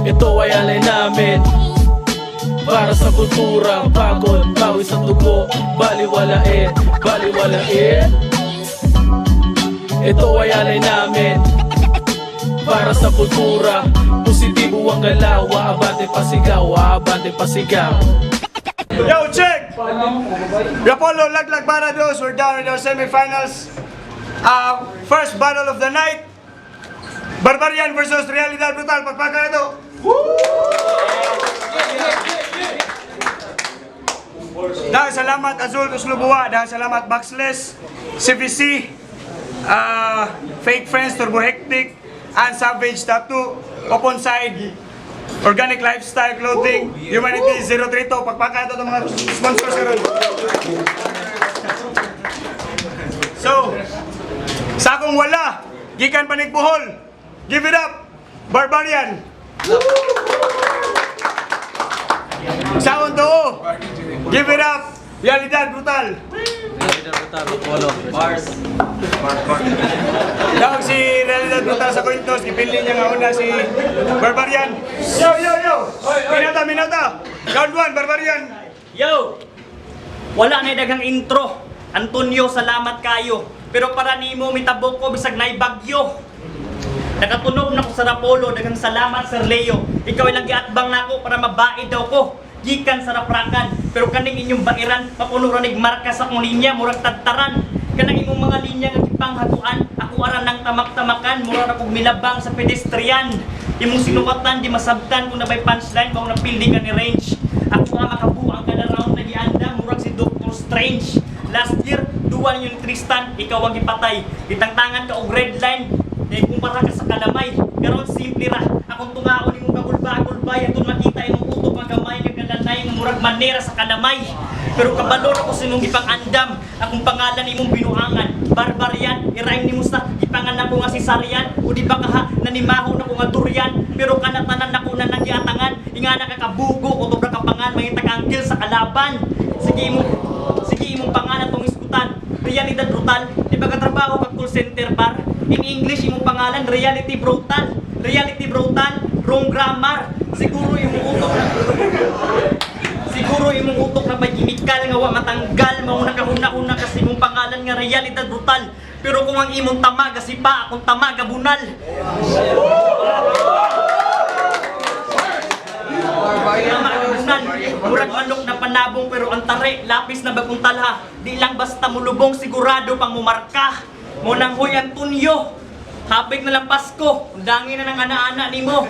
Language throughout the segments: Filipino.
Ito ay alay namin para sa kulturang pagod, bawi sa dugo, baliwalain, baliwalain. Ito ay alay namin para sa kultura, positibo ang galaw, abante pasigaw, abante pasigaw. Yo, check! RAPOLLO, Laglag Bara, we're down in our semifinals. First battle of the night, Barbarian versus Realidad. Brutal, pagpaka ito. Dahil salamat Azul, Tuslob, Buwa. Dahil salamat Boxless, CVC, Fake Friends, rk-teq, and Savage Tattoo, Open Side, Organic Lifestyle Clothing, Humanitees 032. Pagpaka ito ng mga sponsors ko rin. So, sa akong wala, gikan panigpuhol, give it up, Barbarian. Sa akong tuo, give it up, Realidad, Brutal. RAPOLLO, bars. Dawag si Realidad Brutal sa kwintos, gipili niya nga una si Barbarian. Yo, yo, yo! Minata, minata! Round 1, Barbarian! Yo! Wala na daghang intro. Antonio, salamat kayo. Pero para nimo mitabok ko bisag nay bagyo. Nakatunog na ko sa RAPOLLO, daghang salamat Sir Leo. Ikaw ilang giatbang nako para mabaid daw ko. Gikan sa raprakan, pero kaning inyong bairan, papunuran marka sa akong linya, murag tadtaran. Kanang imong mga linya nga gipanghaguan, ako aran ng tamak-tamakan, mura na kog milabang sa pedestrian. Imong sinukatan, di masabtan kung nabay punchline, kung napildi ka ni range. Ako nga makabuang kada round na gianda, murag si Dr. Strange. Last year, duwa ninyo ni Tristan, ikaw ang gipatay. Itangtangan ka og red line, kumpara ka sa kalamay. Karon simple ra, akong tungaon imong kagulba-gulbay, atong makita imong utok nga gamay nga galanay nga murag manera sa kalamay. Pero kabalo ako sa imong ipang-andam, akong pangalan imong binuangan, Barbarian, i-rhyme nimo sa ipangalan ko nga si Sarian, o di ba kaha nanimaho na ko nga durian, pero kanatanan ako na nangyatangan, ingana ka kabugo o tobra ka pangan, mangita ka anggil sa kalaban. Sige imong pangalan tong iskutan, Realidad Brutal, di ba katrabaho ka call center bar? In English imong pangalan Reality Brutal. Reality Brutal, wrong grammar. Siguro imong utok na may chemical nga wa matanggal, mao nakahuna-una kasi imong pangalan nga Realidad Brutal. Pero kung ang imong tamaga sipa, akong tamaga bunal. Murag manok na panabong pero ang tare, lapis na bagong talha. Di lang basta mulubong, sigurado pang mumarka. Munang huy Antonio, hapit na lang Pasko, undangin na ng ana-ana ni mo.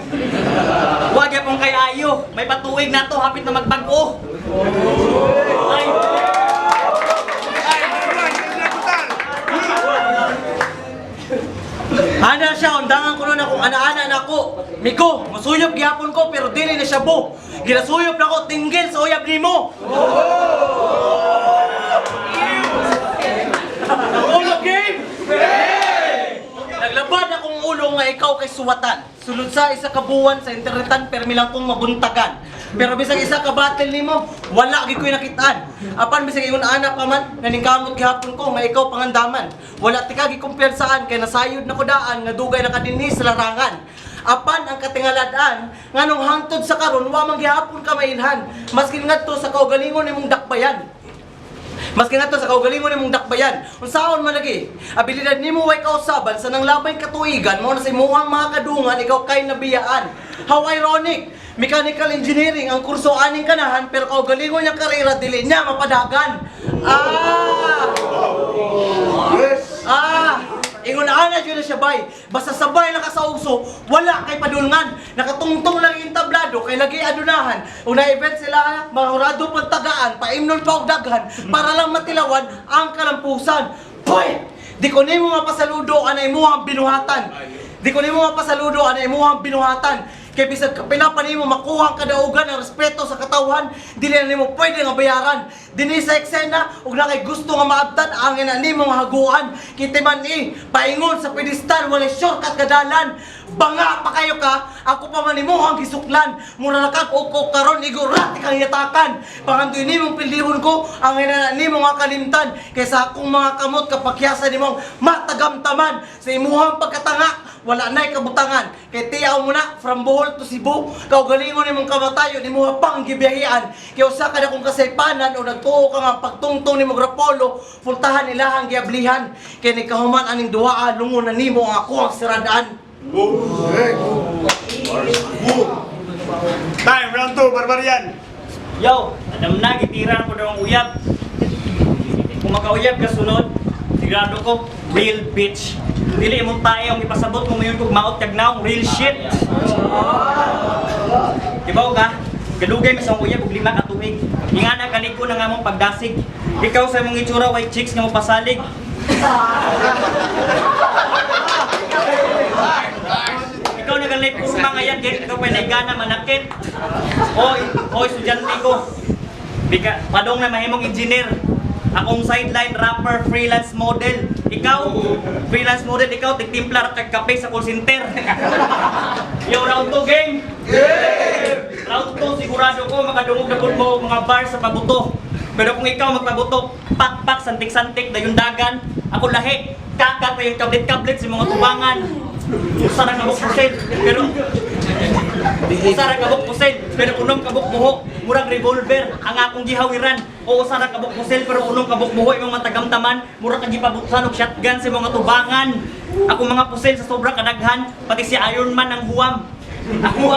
Huwag yapong kay ayo, may patuig na to, hapit na magbago. Ay! Ana siya, undangan ko nun akong ana-ana na ko. Miko, masuyop gihapon ko pero dili na siya bo. Ginasuyop na ko, tinggil sa uyab ni mo. Ulo game! Naglabad akong ulo nga ikaw kay suwatan. Sulod sa isa ka buwan sa internetan, permi lang kong mabuntagan. Pero bisag isa ka battle nimo, wala gid ko'y nakitaan. Apan bisag ingon ana pa man, naningkamot gihapon ko nga ikaw pangandaman. Wala ti ka gikumpiyensaan kay nasayod na ko daan nga dugay na kadinhi sa larangan. Apan ang katingaladaan nganong hangtod sa karon wa man gihapon ka mainhan. Maski ngadto sa kaugalingon nimong dakbayan. Maski ngadto sa kaugalingon nimong dakbayan. Unsaon man lagi? Abilidad nimo way kausaban sa nang labay katuigan mao na sa imong mga kadungan ikaw kay nabiyaan. How ironic! Mechanical engineering ang kurso aning kanahan pero kaugalingon niya karera dili niya mapadagan. Ingon ana jud siya bay. Basta sabay na ka sa ugso, wala kay padulngan. Nakatungtong lang yung tablado kay lagi adunahan. Una event sila mahurado pang tagaan, paimnon pa og daghan para lang matilawan ang kalampusan. Boy, di ko nimo mapasaludo anay mo ang binuhatan. Di ko nimo mapasaludo anay mo ang binuhatan. Kay bisag kapila pa nimo makuha ang kadaugan ng respeto sa katawhan, dili na nimo pwede nga bayaran. Dinhi sa eksena ug na kay gusto nga maabtan ang ina nimo nga haguan. Kiti man paingon sa pedestal wala shortcut kadalan. banga pa kayo ka, ako pa man nimo ang gisuklan. Mura na kag uko karon igurati kang yatakan. Pangandoy nimong pildihon ko ang ina nimo nga kalimtan kaysa akong mga kamot kapakyasan nimong matagamtaman sa imuhang pagkatanga. Wala na'y kabutangan. Kay tiyaw mo na, from Bohol to Cebu, kaugalingon ni mong kamatayo, ni mo pang gibiyahian. Kaya usa ka na kung kasaypanan o nagtuo ka nga pagtungtong ni mong rapolo, pultahan ilahang giablihan. Kaya ni kahuman aning duwaa, lungunan ni mo ang ako ang siradaan. Time, round 2, Barbarian. Yo, alam na, gitiran ko daw ang uyab. Kung makauyab ka sunod, sigurado ko, real bitch. Dili mo tayo ang ipasabot mo ngayon kung maot kag naong real shit. Diba ka? Kadugay mo sa uyab ug 5 ka tuig. Ingana kanig ko na nga mong pagdasig. Ikaw sa mong itsura white chicks nga mo pasalig. Ikaw nagalay ko mga yan, ikaw pa naigana manakit. Oy, estudyante ko. Bika, padong na mahimong engineer. Akong sideline rapper, freelance model. Ikaw, freelance model, ikaw, tigtimplar kag kape sa call center. Yo, round 2 game! Round 2, sigurado ko makadungog na po mo mga bar sa pabuto. Pero kung ikaw magpabuto, pak-pak, santik-santik, dayon dagan, ako lahi, kakat na yung kablit-kablit sa mga tubangan. Usara kabok pusil, pero usara kabok pusil, pero unong kabok buho, murag revolver, ang akong gihawiran. O usara kabok pusil, pero unong kabok buho, imong matagamtaman, murag kagipabuksan og shotgun sa mga tubangan. Ako mga pusil sa sobra kadaghan, pati si Iron Man ang huwam. Ako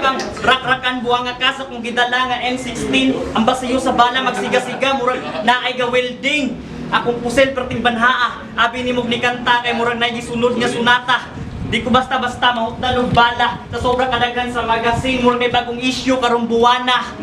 kang rak-rakan buwang nga kaso kung gidala nga M16, ang basiyo sa bala magsiga-siga, murag naay ga welding. Akong pusil perting banhaa, abi ni mog ni kanta kay murag nay gisunod nga sunata. Di ko basta-basta mahutdan og bala sa sobra kadaghan sa magazine, murag may bagong issue karong buwana.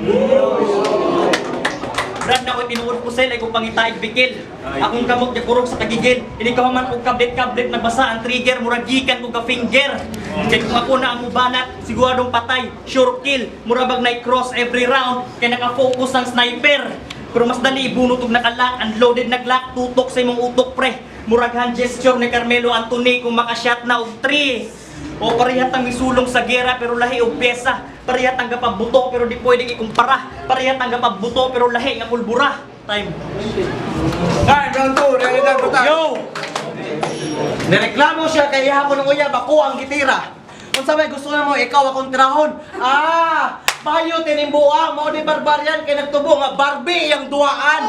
Brad na ko tinuod pusil ay kung pangitaig bikil. Akong kamot kurog sa kagigil. Ini ka man og kablit-kablit nagbasa ang trigger, murag gikan ko ka finger. Kay kung ako na ang mubanat, siguradong patay, sure kill. Murabag na cross every round kay naka-focus ang sniper. Pero mas dali ibunot og nakalock, unloaded naglock, tutok sa imong utok pre. Murag hand gesture ni Carmelo Anthony kung makashot na og 3. O parehas ang misulong sa gera pero lahi og pyesa. Parehas ang gapabuto pero di pwedeng ikumpara. Parehas ang gapabuto pero lahi nga pulbura. Time. Time, round 2, Realidad ko tayo. Yo! Nireklamo siya kay hapon ng uyab, ako ang gitira. Kung sabay gusto na mo, ikaw akong tirahon. Payo tinimbuang, mo di Barbarian kay nagtubo nga Barbie ang duaan.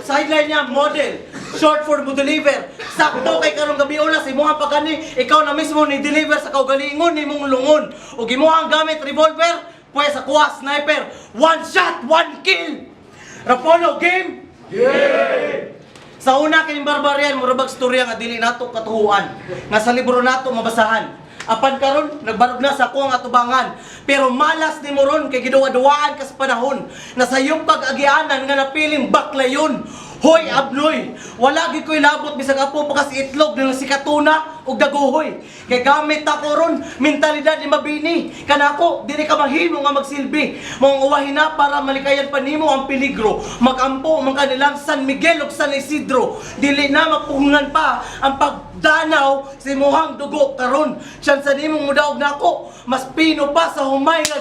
Sideline niya, model. Short for mo deliver. Sakto kay karong gabi una sa imong pagani, ikaw na mismo ni deliver sa kaugalingon nimong lungon. Ug imong gamit revolver, pues sa kuha sniper. One shot, one kill. Rapollo game. Sa una kining Barbarian murabag storya nga dili nato katuhuan. Nga sa libro nato mabasahan. Apan karon nagbarog na sa akong atubangan. Pero malas ni mo ron kay giduwa-duwaan ka sa panahon. Nasayop kag agianan nga napiling baklayon. Hoy abnoy, wala gid ko'y labot bisag apo pa kasi itlog ng si katuna ug daguhoy. Kay gamit ako ron mentalidad ni mabini. Kanako dili ka mahimo nga magsilbi. Mong uwahin na para malikayan pa nimo ang peligro. Magampo man kanilang San Miguel ug San Isidro. Dili na mapuhungan pa ang pagdanaw sa imuhang dugo karon. Siyan sa nimong mudaog nako, mas pino pa sa humay nga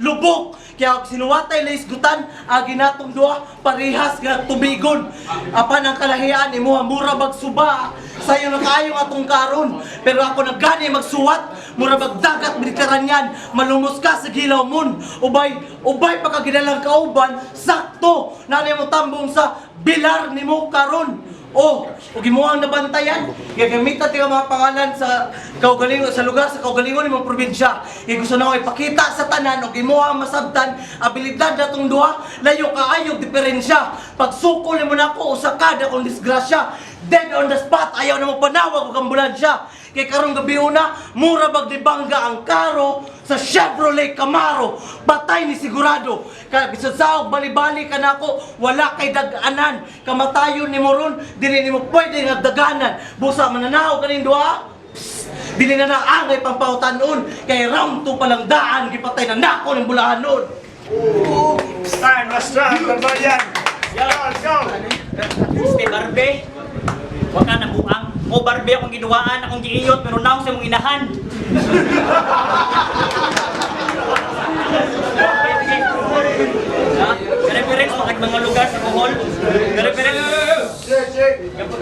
lubok. Kaya sinuwatay laisgutan, agi natong duha parihas nga tubigon. Apan ang kalahian imo mura magsuba sayo na kaayong atong karon. Pero ako naggani magsuwat, mura magdagat Mediterranean, malumos ka sa gilaw mon. Ubay pa kagidalang kauban, sakto nanay mo tambong sa bilar nimo karon. ug imuhang nabantayan, gagamita ti mga pangalan sa kaugalingon sa lugar sa kaugalingon nimong probinsya. Gusto na ko ipakita sa tanan ug imuhang masabtan abilidad natong duha, layo kaayo diferensya. Pagsukol nimo nako usa ka dakong disgrasya. Dead on the spot, ayaw na mo panawag og ambulansya. Kay karong gabi una, mura bag di bangga ang karo sa Chevrolet Camaro. Patay ni sigurado. Kaya bisod sa bali-bali ka nako, wala kay dag-anan. Kamatayon ni mo ron, dili nimo pwede nga daganan. Busa mananaw kaning duha. Dili na naangay pampawtanon. Kay round 2 pa lang daan, gipatay na nako ng bulahanon. Time na strong, Barbarian. Let's go! Stay Barbe. Huwag ka nabuang. O Barbe akong ginuwaan, akong giiyot, pero naong sa mong inahan. Reference pakag mga lugar sa Bohol.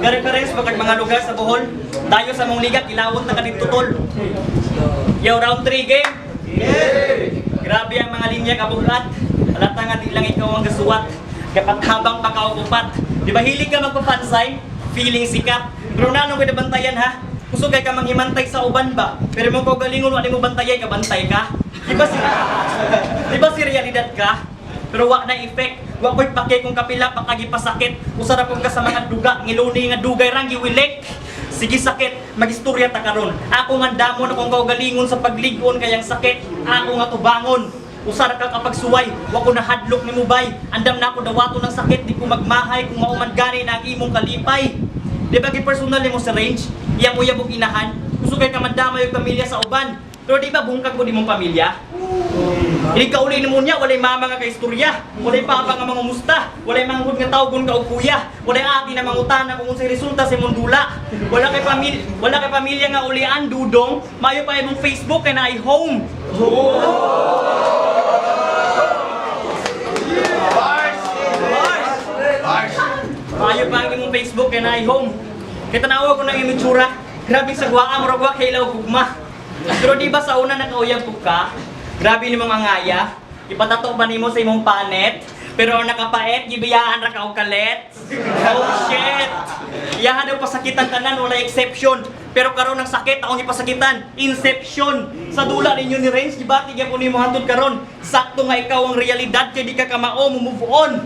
Reference pakag mga lugar sa Bohol. Dayo sa mong liga, kilawot na kanit tutol. Yo, round 3 game. Grabe ang mga linya kabugat. Alata nga di lang ikaw ang gasuwat. Kapat habang pakaupupat. Di ba hilig ka magpapansay? Feeling sikat. Pero nanong ko bantayan ha? Kusugay ka manghimantay sa uban ba? Pero mo ko galingon, wala mo bantayay ka, bantay ka? Di ba si Realidad ka? Pero wa na effect. Wa ko'y pake kung kapila pakagipasakit. Usara kong ka sa mga duga, ngiluni nga dugay rang giwilik. Sige sakit, magistorya ta karon. Ako nga damon akong kaugalingon sa pagligon kayang sakit. Ako nga tubangon. Usara ka kapag suway, wa ko nahadlok ni mubay. Andam na ako dawato ng sakit, di ko magmahay kung mauman gani na ang imong kalipay. Di ba personal mo sa range? Iya mo yabog inahan. Kusugay ka mandamay yung pamilya sa uban. Pero di ba bungkag ko di mong pamilya? Hindi ka uli mo niya, walay mama nga kaistorya. Walay papa nga mga musta. Walay manghud nga tawgon ka o kuya. Walay ati na mangutana kung unsay resulta sa imong dula. Wala kay pamilya nga ulian dudong. Mayo pa imong Facebook kay na ay home. Mayo pa ang imong Facebook kay na ay home. Kaya tanawa ko ng imong tsura. Grabe sa guwaan, maragwa kay ilaw gugma. Pero di ba sa una nakauyab ko ka? Grabe ni mga ngaya. Ipatato ba nimo sa imong panet? Pero nakapait, gibiyaan ra ka og kalet. Oh shit. Iyahan daw pasakitan tanan, wala exception. Pero karon ng sakit akong ipasakitan, inception. Sa dula ninyo ni Renz, gibati gyapon nimo hantod karon. Sakto nga ikaw ang realidad kay di ka kamao move on.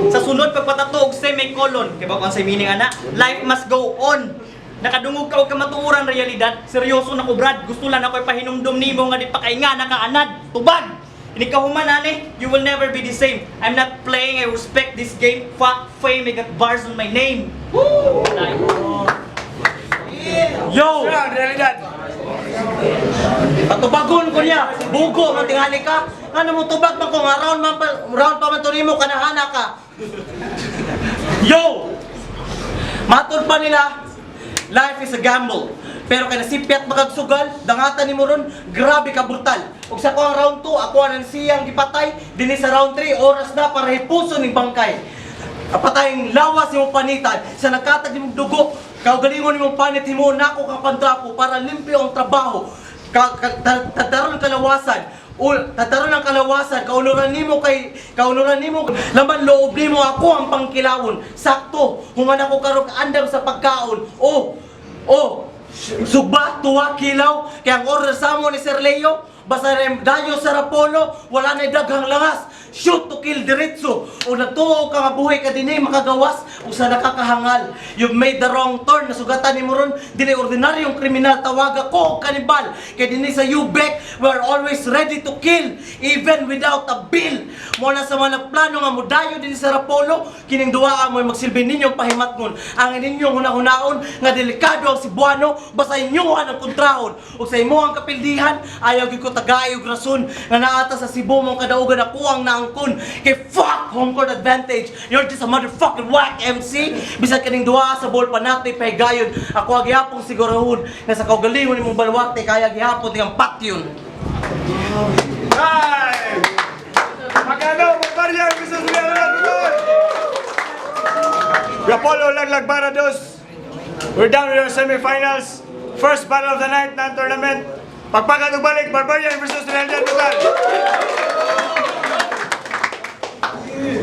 Sa sunod pagpatato og semicolon, kay ba kung sa meaning ana? Life must go on. Nakadungog ka og kamatuoran realidad, seryoso na ko Brad. Gusto lang ako ipahinumdum nimo nga di pa kay nga nakaanad. Tubag. Ini kahuman ani, you will never be the same. I'm not playing, I respect this game. Fuck fame, I got bars on my name. Woo! Yo! Strong, Realidad. Patubagon ko niya, bugo man tingali ka. Ano mo tubag man ko nga round pa man to nimo kanahana ka. Yo! Matod pa nila, life is a gamble. Pero kay nasipyat makagsugal, dangatan nimo ron, grabe ka brutal. Ug sa ko ang round 2, ako ang siyang gipatay, dinhi sa round 3 oras na para hipuson ning bangkay. Apatayng lawas imong panitan, sa nagkatag nimong dugo, kaugalingon nimong panit himo nako kang pantrapo para limpyo ang trabaho. Tataron kalawasan, tataron ang kalawasan, kaunuran nimo laman loob nimo ako ang pangkilawon. Sakto, human ako karong andam sa pagkaon. Suba, tuwa, kilaw, kaya ang order sa mo ni Sir Leo, basta dayo sa RAPOLLO, wala na daghang langas. Shoot to kill diretso. O nagtuo ka nga buhay ka dinay makagawas o sa nakakahangal. You've made the wrong turn. Nasugatan ni mo ron, dinay ordinaryong kriminal. Tawaga ko kanibal. Kaya dinay sa UBEC, we're always ready to kill, even without a bill. Muna sa mga nagplano nga mudayo din sa RAPOLLO, kining duwaan mo magsilbi ninyong pahimatngon. Ang inyong hunahunaon nga delikado ang Cebuano, basta inyuhan ang kontrahon. O sa imo ang kapildihan, ayaw ko tagayog rason nga naata sa Cebu mong kadaugan ako ang naangkon. Kay fuck home court advantage. You're just a motherfucking whack MC. Bisag kaning duha sa ball pa natin pahigayon. Ako agyapong sigurahon nga sa kaugalingon imong balwate kaya gihapon ang patyon. Time! Magano, Barbarian, versus Realidad. RAPOLLO, Laglag Bara 2. We're down with our semifinals. First battle of the night ng tournament. Pagpagat balik, Barbarian versus Realidad.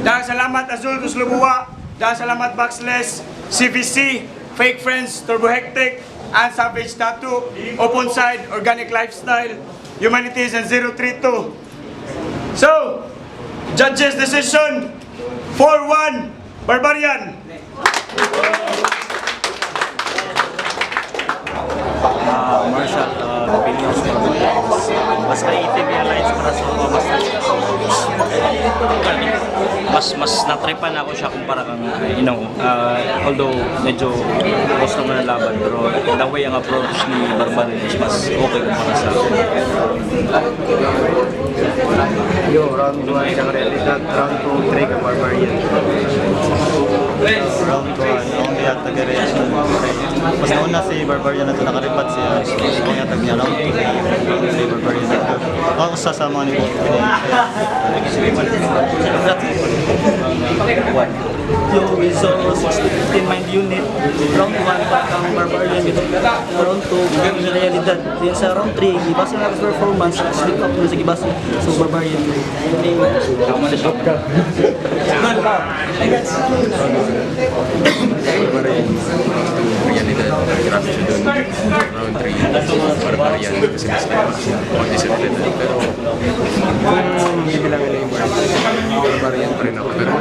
Dahil salamat Azul, Tuslob, Buwa. Dahil salamat Boxless, CVC, Fake Friends, rk-teq, and Savage Tattoo, Open Side, Organic Lifestyle, Humanities, and 032. So, judges decision 4-1, Barbarian. martial opinions from mas creative yung lines para sa mas natripan ako siya kumpara kang although medyo close naman ang laban, pero the way ang approach ni Barbarian is mas okay kumpara sa round 1 siyang Realidad, round 2 3 ka Barbarian. Round 1 ako niya taga-reaction. Mas nauna si Barbarian na ito nakaripat siya. Ako niya tag niya round 3 Barbarian na ito. Ako sasama ni Boxless. Yo, Rizal 16 mind unit. Round 1 kang Barbarian dito. Round 2 kang Realidad. Then sa round 3, ibasa na performance, slip up na sa gibasa. So Barbarian. Tama na shop ka. Realidad, grabe siya doon. Round 3, Barbarian, kasi mag-discipline. Pero kung bibilang nila yung Barbarian pa rin ako. Pero